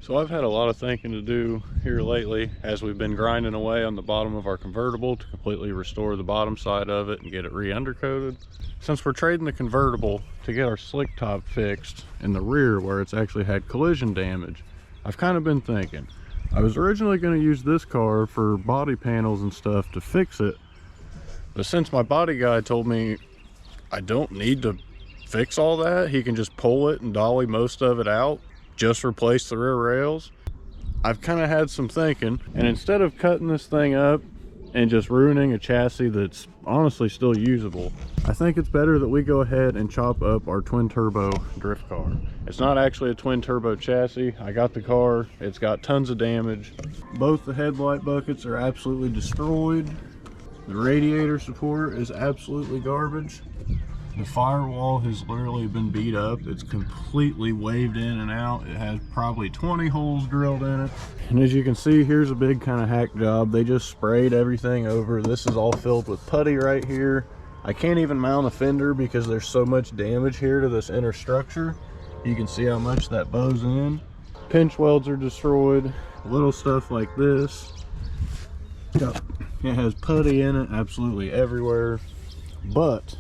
So I've had a lot of thinking to do here lately as we've been grinding away on the bottom of our convertible to completely restore the bottom side of it and get it re-undercoated. Since we're trading the convertible to get our slick top fixed in the rear where it's actually had collision damage, I've kind of been thinking. I was originally going to use this car for body panels and stuff to fix it, but since my body guy told me I don't need to fix all that, he can just pull it and dolly most of it out, just replace the rear rails. I've kind of had some thinking, and instead of cutting this thing up and just ruining a chassis that's honestly still usable, I think it's better that we go ahead and chop up our twin turbo drift car. It's not actually a twin turbo chassis. I got the car, it's got tons of damage. Both the headlight buckets are absolutely destroyed. The radiator support is absolutely garbage. The firewall has literally been beat up. It's completely waved in and out. It has probably 20 holes drilled in it. And as you can see, here's a big kind of hack job. They just sprayed everything over. This is all filled with putty right here. I can't even mount a fender because there's so much damage here to this inner structure. You can see how much that bows in. Pinch welds are destroyed. Little stuff like this. It has putty in it absolutely everywhere. But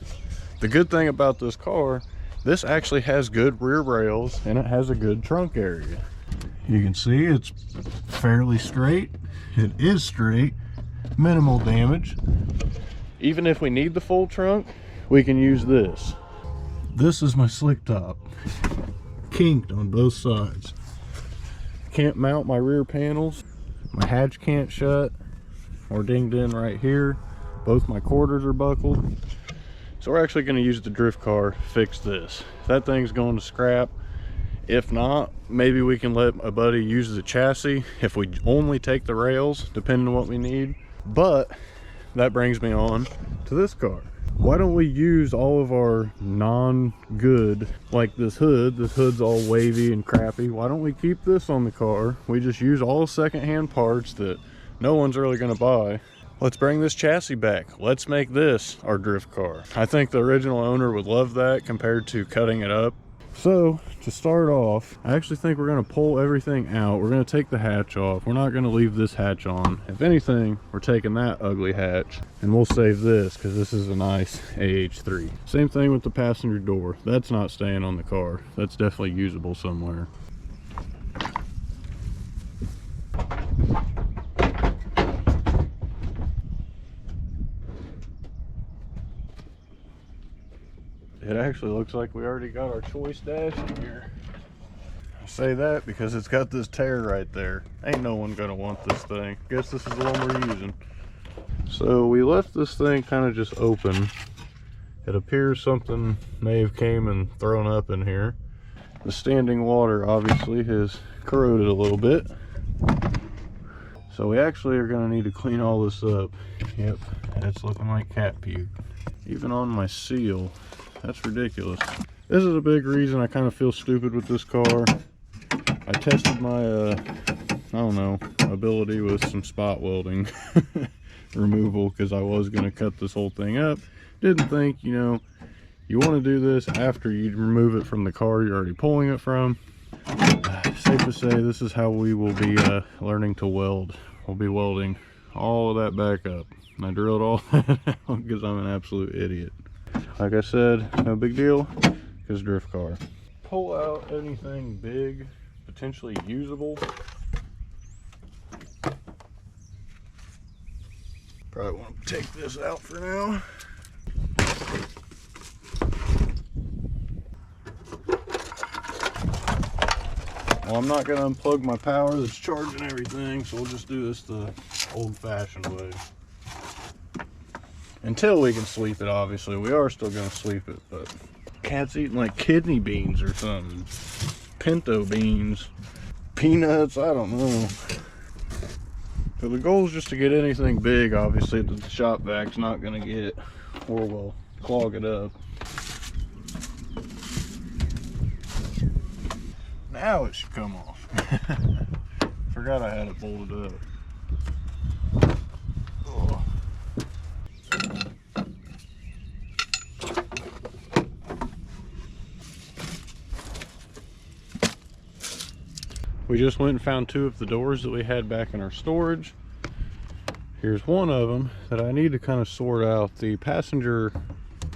the good thing about this car, this actually has good rear rails and it has a good trunk area. You can see it's fairly straight. It is straight, minimal damage. Even if we need the full trunk, we can use this. This is my slick top, kinked on both sides. Can't mount my rear panels. My hatch can't shut, or dinged in right here. Both my quarters are buckled. So we're actually going to use the drift car to fix this. That thing's going to scrap. If not, maybe we can let a buddy use the chassis if we only take the rails, depending on what we need. But that brings me on to this car. Why don't we use all of our non-good, like this hood? This hood's all wavy and crappy. Why don't we keep this on the car? We just use all secondhand parts that no one's really going to buy. Let's bring this chassis back. Let's make this our drift car. I think the original owner would love that compared to cutting it up. So to start off, I actually think we're going to pull everything out. We're going to take the hatch off. We're not going to leave this hatch on. If anything, we're taking that ugly hatch and we'll save this because this is a nice AH3. Same thing with the passenger door. That's not staying on the car. That's definitely usable somewhere. It actually looks like we already got our choice dash in here. I say that because it's got this tear right there. Ain't no one gonna want this thing. Guess this is the one we're using. So we left this thing kind of just open. It appears something may have came and thrown up in here. The standing water obviously has corroded a little bit. So we actually are gonna need to clean all this up. Yep, it's looking like cat puke. Even on my seal. That's ridiculous. This is a big reason I kind of feel stupid with this car. I tested my, I don't know, ability with some spot welding removal because I was going to cut this whole thing up. Didn't think, you know, you want to do this after you remove it from the car you're already pulling it from. Safe to say this is how we will be learning to weld. We'll be welding all of that back up. And I drilled all that out because I'm an absolute idiot. Like I said, no big deal, because drift car. Pull out anything big, potentially usable. Probably want to take this out for now. Well, I'm not going to unplug my power that's charging everything, so we'll just do this the old-fashioned way. Until we can sweep it, obviously. We are still going to sweep it, but cat's eating like kidney beans or something. Pinto beans. Peanuts, I don't know. So the goal is just to get anything big, obviously, that the shop vac's not going to get, or will clog it up. Now it should come off. Forgot I had it bolted up. We just went and found 2 of the doors that we had back in our storage. Here's one of them that I need to kind of sort out. The passenger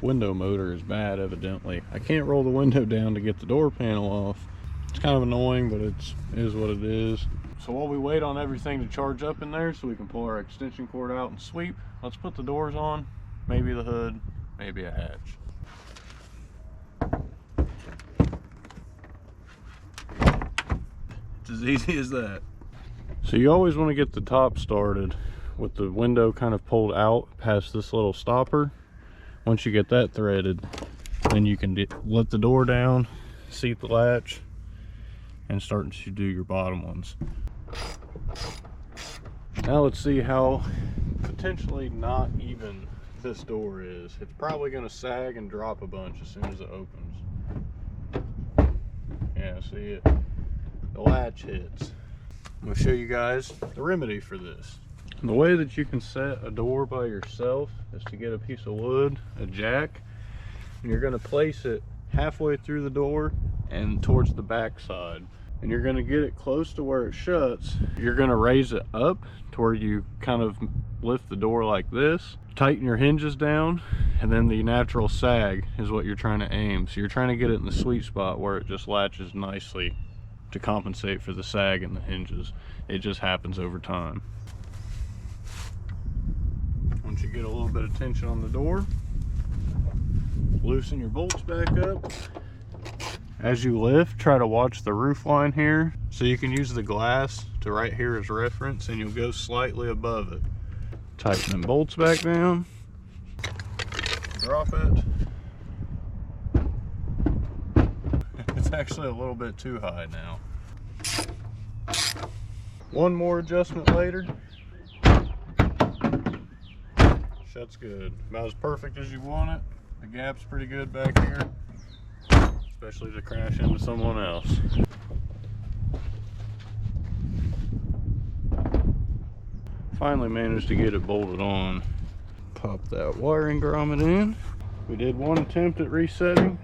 window motor is bad, evidently. I can't roll the window down to get the door panel off. It's kind of annoying, but it is what it is. So while we wait on everything to charge up in there so we can pull our extension cord out and sweep, let's put the doors on, maybe the hood, maybe a hatch. It's as easy as that. So you always want to get the top started with the window kind of pulled out past this little stopper. Once you get that threaded, then you can let the door down, seat the latch, and start to do your bottom ones. Now let's see how potentially not even this door is. It's probably going to sag and drop a bunch as soon as it opens. Yeah, see it? The latch hits. I'm going to show you guys the remedy for this. The way that you can set a door by yourself is to get a piece of wood, a jack, and you're going to place it halfway through the door and towards the back side. And you're going to get it close to where it shuts. You're going to raise it up to where you kind of lift the door like this, tighten your hinges down, and then the natural sag is what you're trying to aim. So you're trying to get it in the sweet spot where it just latches nicely to compensate for the sag in the hinges. It just happens over time. Once you get a little bit of tension on the door, loosen your bolts back up. As you lift, try to watch the roof line here, so you can use the glass to right here as reference, and you'll go slightly above it. Tighten the bolts back down, drop it. It's actually a little bit too high now. One more adjustment later. Shuts good. About as perfect as you want it. The gap's pretty good back here, especially to crash into someone else. Finally managed to get it bolted on. Pop that wiring grommet in. We did one attempt at resetting.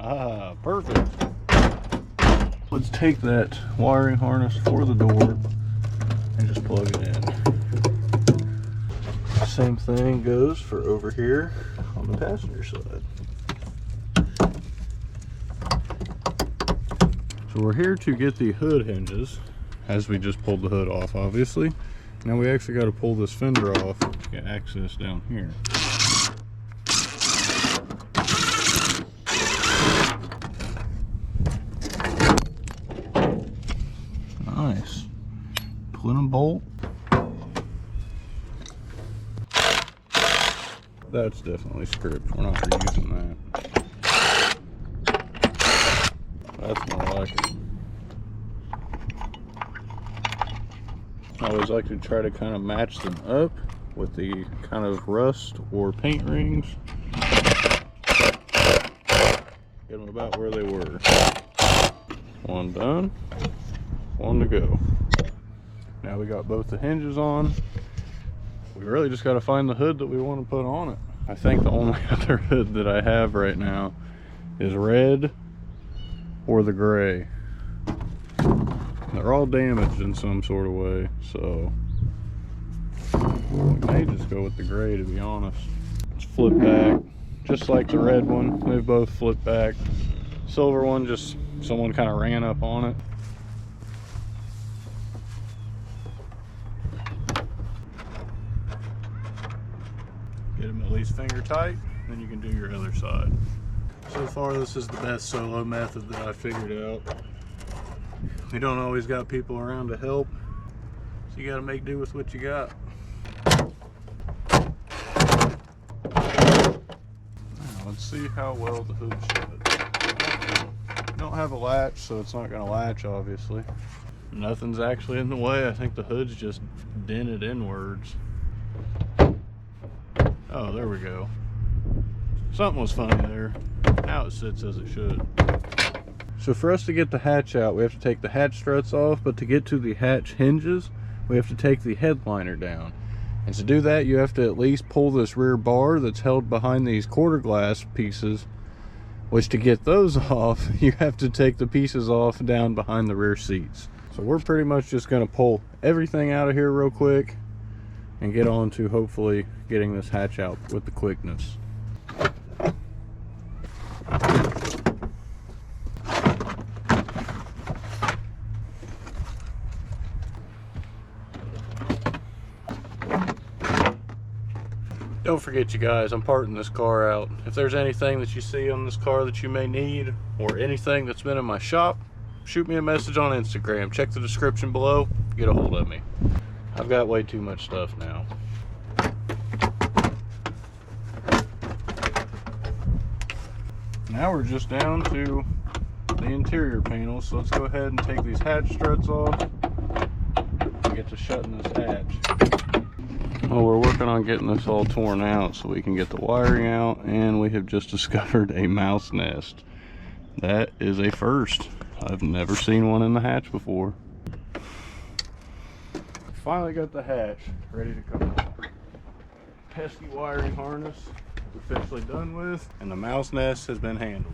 Ah, perfect. Let's take that wiring harness for the door and just plug it in. Same thing goes for over here on the passenger side. So we're here to get the hood hinges, as we just pulled the hood off, obviously. Now we actually got to pull this fender off to get access down here. Nice. Pull in a bolt. That's definitely script. We're not reusing that. That's more like it. I always like to try to kind of match them up with the kind of rust or paint rings. Get them about where they were. One done, one to go. Now we got both the hinges on. We really just got to find the hood that we want to put on it. I think the only other hood that I have right now is red or the gray. They're all damaged in some sort of way, so we may just go with the gray, to be honest. It's flip back, just like the red one. They both flip back. Silver one, just someone kind of ran up on it. Get them at least finger tight, then you can do your other side. So far, this is the best solo method that I figured out. You don't always got people around to help, so you got to make do with what you got. Now, let's see how well the hood shuts. Don't have a latch, so it's not going to latch, obviously. Nothing's actually in the way. I think the hood's just dented inwards. Oh, there we go. Something was funny there. Now it sits as it should. So for us to get the hatch out, we have to take the hatch struts off, but to get to the hatch hinges, we have to take the headliner down. And to do that, you have to at least pull this rear bar that's held behind these quarter glass pieces which to get those off, you have to take the pieces off down behind the rear seats. So we're pretty much just gonna pull everything out of here real quick and get on to hopefully getting this hatch out with the quickness. Don't forget, you guys, I'm parting this car out. If there's anything that you see on this car that you may need, or anything that's been in my shop, shoot me a message on Instagram. Check the description below, get a hold of me. I've got way too much stuff now. Now we're just down to the interior panels, so let's go ahead and take these hatch struts off and get to shutting this hatch. Well, we're working on getting this all torn out so we can get the wiring out, and we have just discovered a mouse nest. That is a first. I've never seen one in the hatch before. Finally got the hatch ready to come out. Pesky wiring harness officially done with, and the mouse nest has been handled.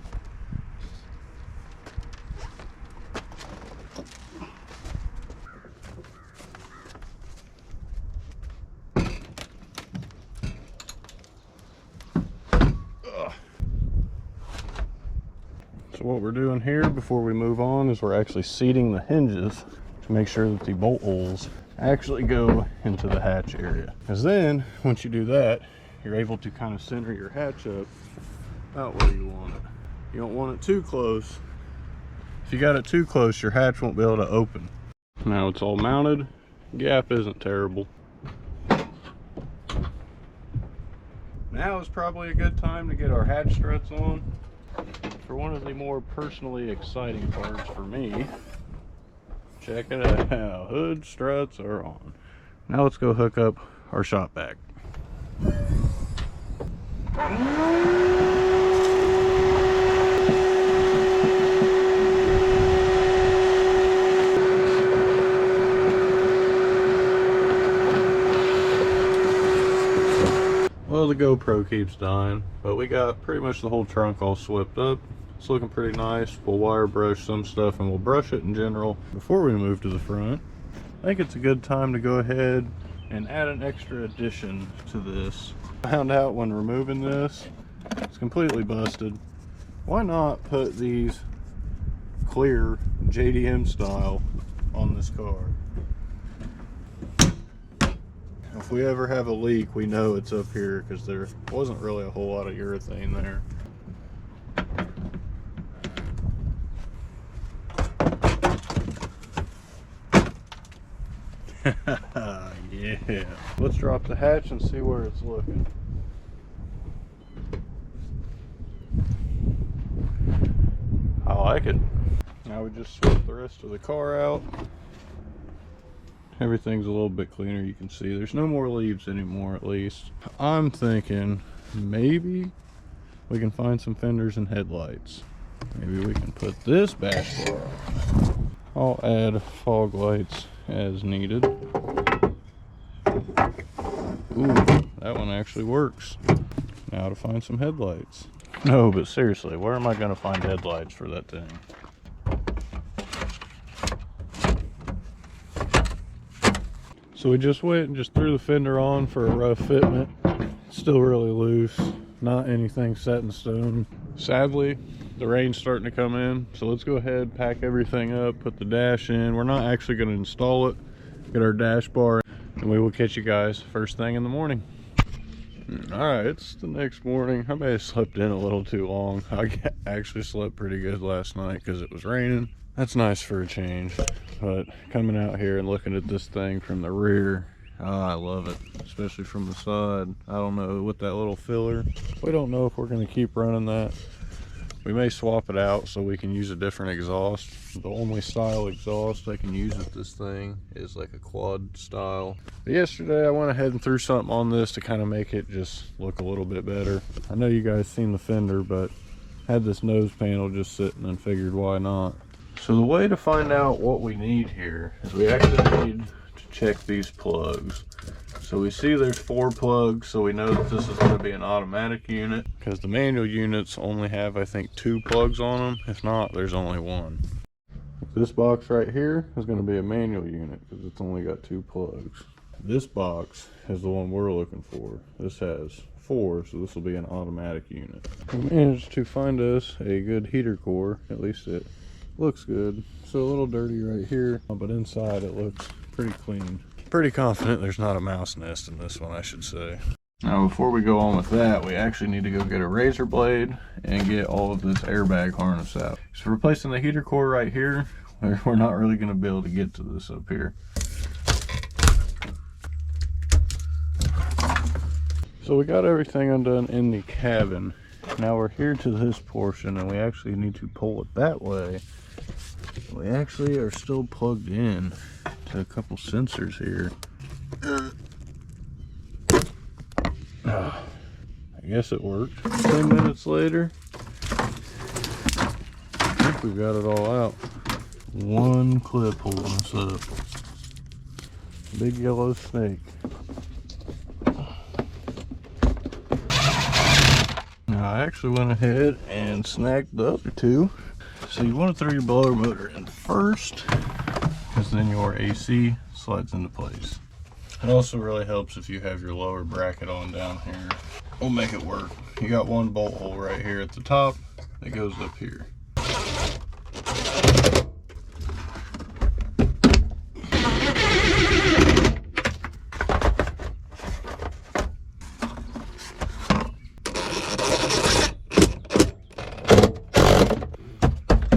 So what we're doing here before we move on is we're actually seating the hinges to make sure that the bolt holes actually go into the hatch area. Because then, once you do that, you're able to kind of center your hatch up about where you want it. You don't want it too close. If you got it too close, your hatch won't be able to open. Now it's all mounted. Gap isn't terrible. Now is probably a good time to get our hatch struts on. For one of the more personally exciting parts for me, check it out, hood struts are on. Now let's go hook up our shop vac. Well, the GoPro keeps dying, but we got pretty much the whole trunk all swept up. It's looking pretty nice. We'll wire brush some stuff and we'll brush it in general. Before we move to the front, I think it's a good time to go ahead and add an extra addition to this. I found out when removing this, it's completely busted. Why not put these clear JDM style on this car? If we ever have a leak, we know it's up here because there wasn't really a whole lot of urethane there. Yeah. Let's drop the hatch and see where it's looking. I like it. Now we just swap the rest of the car out. Everything's a little bit cleaner. You can see there's no more leaves anymore, at least. I'm thinking maybe we can find some fenders and headlights. Maybe we can put this bash door on. I'll add fog lights as needed. Ooh, that one actually works. Now to find some headlights. No, but seriously, where am I going to find headlights for that thing? So we just went and just threw the fender on for a rough fitment. It's still really loose, not anything set in stone. Sadly, the rain's starting to come in, so let's go ahead, pack everything up, put the dash in. We're not actually going to install it, get our dash bar, and we will catch you guys first thing in the morning. Alright, it's the next morning. I may have slept in a little too long. I actually slept pretty good last night because it was raining. That's nice for a change. But coming out here and looking at this thing from the rear, I love it, especially from the side. I don't know, with that little filler, we don't know if we're going to keep running that. We may swap it out so we can use a different exhaust. The only style exhaust I can use with this thing is like a quad style. But yesterday I went ahead and threw something on this to kind of make it just look a little bit better. I know you guys seen the fender, but had this nose panel just sitting and figured why not. So the way to find out what we need here is we actually need to check these plugs. So we see there's 4 plugs, so we know that this is going to be an automatic unit, because the manual units only have, I think, 2 plugs on them. If not, there's only 1. This box right here is going to be a manual unit because it's only got 2 plugs. This box is the one we're looking for. This has 4, so this will be an automatic unit. We managed to find us a good heater core. At least it looks good. So a little dirty right here, but inside it looks pretty clean. Pretty confident there's not a mouse nest in this one, I should say. Now before we go on with that, we actually need to go get a razor blade and get all of this airbag harness out. So replacing the heater core right here, we're not really going to be able to get to this up here. So we got everything undone in the cabin. Now we're here to this portion and we actually need to pull it that way. We actually are still plugged in to a couple sensors here. I guess it worked. 10 minutes later, I think we've got it all out. One clip holding us up. Big yellow snake. Now I actually went ahead and snagged the other 2. So you want to throw your blower motor in first, because then your AC slides into place. It also really helps if you have your lower bracket on down here. We'll make it work. You got one bolt hole right here at the top that goes up here.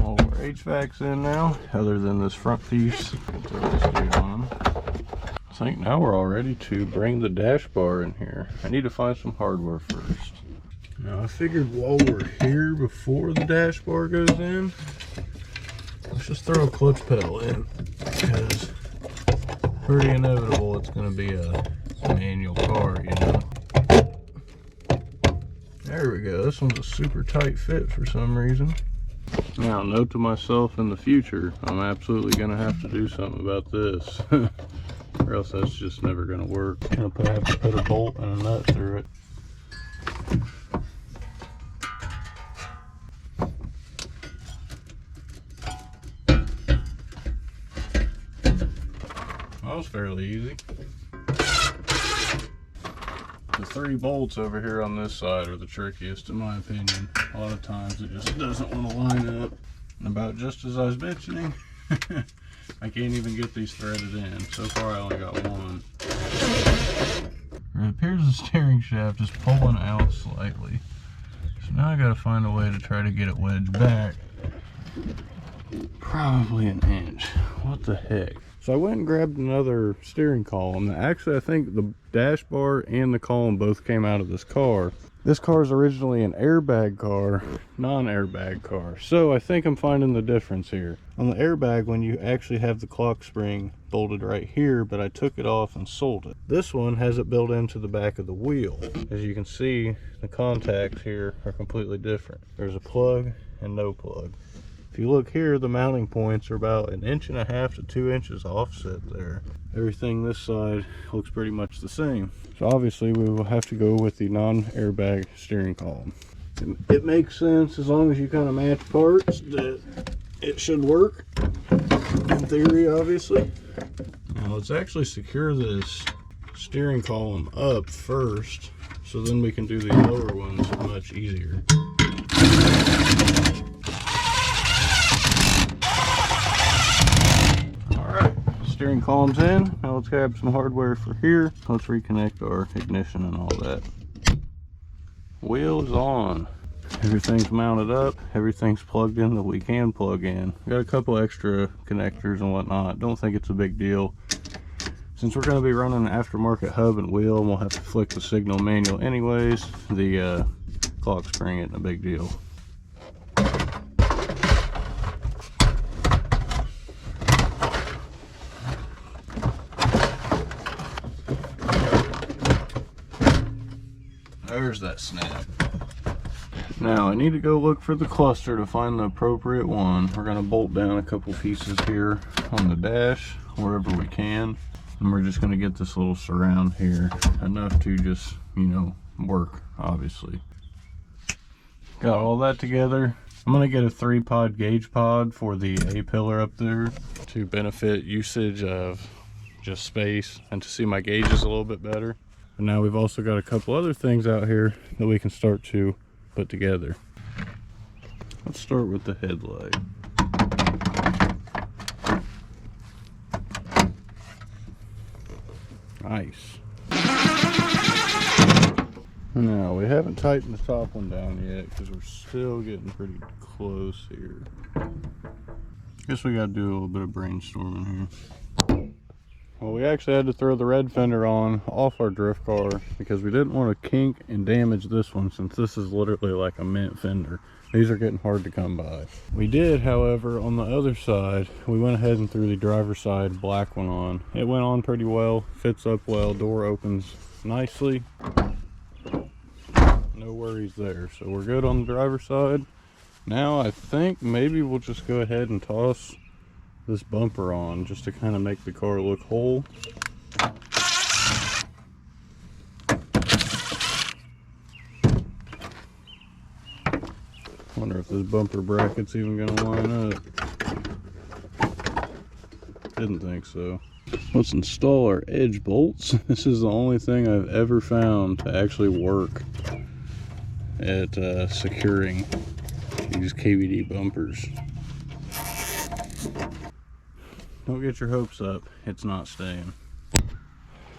All our HVAC's in now, other than this front piece. Throw this dude on. I think now we're all ready to bring the dash bar in here. I need to find some hardware first. Now I figured while we're here before the dash bar goes in, let's just throw a clutch pedal in, because pretty inevitable it's going to be a manual car, you know. There we go. This one's a super tight fit for some reason. Now, note to myself, in the future, I'm absolutely going to have to do something about this. Or else that's just never going to work. I'm going to have to put a bolt and a nut through it. That was fairly easy. The 3 bolts over here on this side are the trickiest in my opinion. A lot of times it just doesn't want to line up. And about just as I was mentioning, I can't even get these threaded in. So far I only got 1. It appears the steering shaft is pulling out slightly. So now I gotta find a way to try to get it wedged back. Probably an inch. What the heck? So I went and grabbed another steering column. Actually, I think the dash bar and the column both came out of this car. This car is originally an airbag car, non-airbag car. So I think I'm finding the difference here. On the airbag, when you actually have the clock spring bolted right here, but I took it off and sold it. This one has it built into the back of the wheel. As you can see, the contacts here are completely different. There's a plug and no plug. If you look here, the mounting points are about 1.5 inches to 2 inches offset there. Everything this side looks pretty much the same. So obviously we will have to go with the non-airbag steering column. It makes sense as long as you kind of match parts that it should work, in theory, obviously. Now let's actually secure this steering column up first, so then we can do the lower ones much easier. Steering column's in. Now let's grab some hardware for here. Let's reconnect our ignition and all that. Wheel is on. Everything's mounted up. Everything's plugged in that we can plug in. Got a couple extra connectors and whatnot. Don't think it's a big deal. Since we're going to be running an aftermarket hub and wheel, and we'll have to flick the signal manual anyways, the clock spring isn't a big deal. There's that snap. Now I need to go look for the cluster to find the appropriate one. We're going to bolt down a couple pieces here on the dash wherever we can. And we're just gonna get this little surround here, enough to just, you know, work, obviously. Got all that together. I'm gonna get a 3-pod gauge pod for the A-pillar up there to benefit usage of just space and to see my gauges a little bit better. And now we've also got a couple other things out here that we can start to put together. Let's start with the headlight. Nice. Now, we haven't tightened the top one down yet because we're still getting pretty close here. Guess we gotta do a little bit of brainstorming here. Well, we actually had to throw the red fender on off our drift car because we didn't want to kink and damage this one, since this is literally like a mint fender. These are getting hard to come by. We did, however, on the other side, we went ahead and threw the driver's side black one on. It went on pretty well, fits up well, door opens nicely. No worries there. So we're good on the driver's side. Now I think maybe we'll just go ahead and toss this bumper on just to kind of make the car look whole. Wonder if this bumper bracket's even gonna line up. Didn't think so. Let's install our edge bolts. This is the only thing I've ever found to actually work at securing these KVD bumpers. Don't get your hopes up, it's not staying.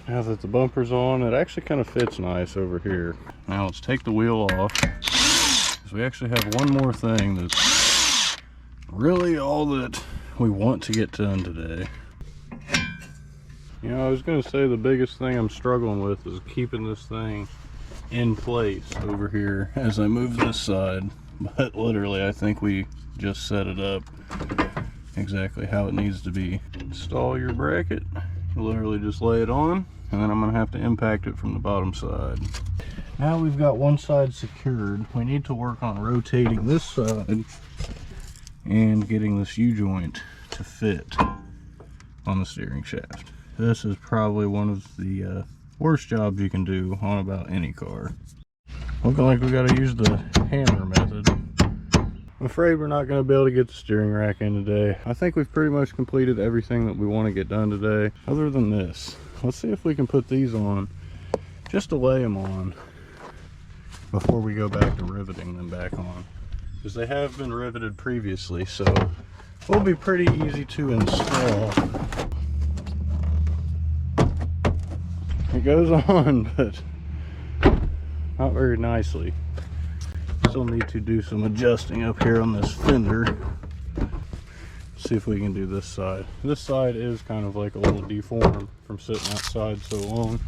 Now that the bumper's on, it actually kind of fits nice over here. Now let's take the wheel off. So we actually have one more thing that's really all that we want to get done today. You know, I was going to say the biggest thing I'm struggling with is keeping this thing in place over here as I move this side. But literally, I think we just set it up exactly how it needs to be. Install your bracket, literally just lay it on, and then I'm going to have to impact it from the bottom side. Now we've got one side secured, we need to work on rotating this side and getting this U-joint to fit on the steering shaft. This is probably one of the worst jobs you can do on about any car. Looking like we got to use the hammer method. I'm afraid we're not going to be able to get the steering rack in today. I think we've pretty much completed everything that we want to get done today, other than this. Let's see if we can put these on, just to lay them on before we go back to riveting them back on, because they have been riveted previously, so will be pretty easy to install. It goes on, but not very nicely. Still need to do some adjusting up here on this fender. See if we can do this side. This side is kind of like a little deformed from sitting outside so long.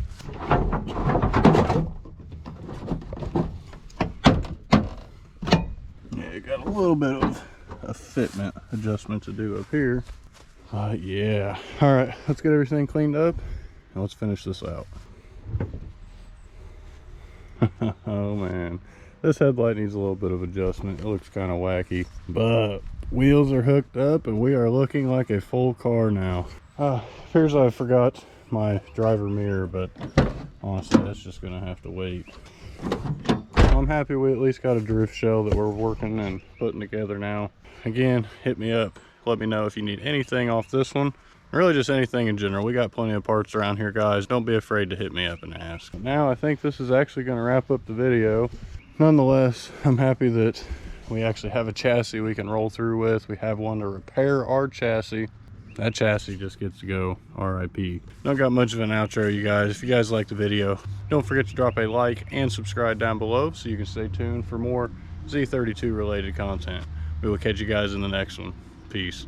Yeah, got a little bit of a fitment adjustment to do up here. Yeah. All right, let's get everything cleaned up and let's finish this out. Oh man, this headlight needs a little bit of adjustment. It looks kind of wacky, but wheels are hooked up and we are looking like a full car now. Appears I forgot my driver mirror, but honestly that's just gonna have to wait. I'm happy we at least got a drift shell that we're working and putting together now. Again, hit me up, let me know if you need anything off this one, really just anything in general. We got plenty of parts around here, guys. Don't be afraid to hit me up and ask. Now I think this is actually going to wrap up the video. Nonetheless, I'm happy that we actually have a chassis we can roll through with. We have one to repair our chassis. That chassis just gets to go RIP. Don't got much of an outro, you guys. If you guys liked the video, don't forget to drop a like and subscribe down below so you can stay tuned for more Z32 related content. We will catch you guys in the next one. Peace.